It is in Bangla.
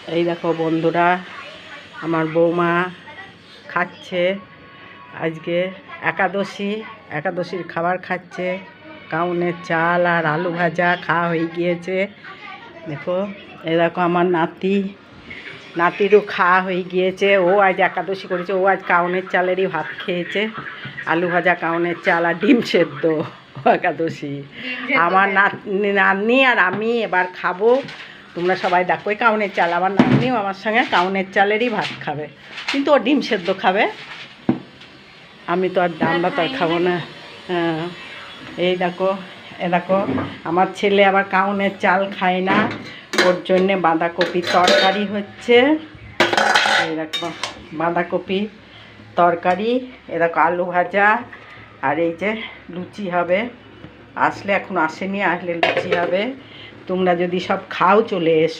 এই দেখো বন্ধুরা, আমার বৌমা খাচ্ছে আজকে একাদশীর খাবার খাচ্ছে। কাউনের চাল আর আলু ভাজা খাওয়া হয়ে গিয়েছে। দেখো, এই দেখো আমার নাতিরও খাওয়া হয়ে গিয়েছে। ও আজ একাদশী করেছে। ও আজ কাউনের চালেরই ভাত খেয়েছে, আলু ভাজা, কাউনের চাল আর ডিম সেদ্ধ। একাদশী আমার নাতনি আর আমি এবার খাবো। তোমরা সবাই দেখো, ওই কাউনের চাল, আমার নাতনিও আমার সঙ্গে কাউনের চালেরই ভাত খাবে, কিন্তু ও ডিম সেদ্ধ খাবে। আমি তো আর ডাল ভাত আর খাবো না। হ্যাঁ, এই দেখো, আমার ছেলে আবার কাউনের চাল খায় না, ওর জন্যে বাঁধাকপি তরকারি হচ্ছে। এই দেখো বাঁধাকপি তরকারি, এ দেখো আলু ভাজা, আর এই যে লুচি হবে। আসলে এখন আসেনি, আসলে লুচি হবে। তোমরা যদি সব খাও চলে এসো।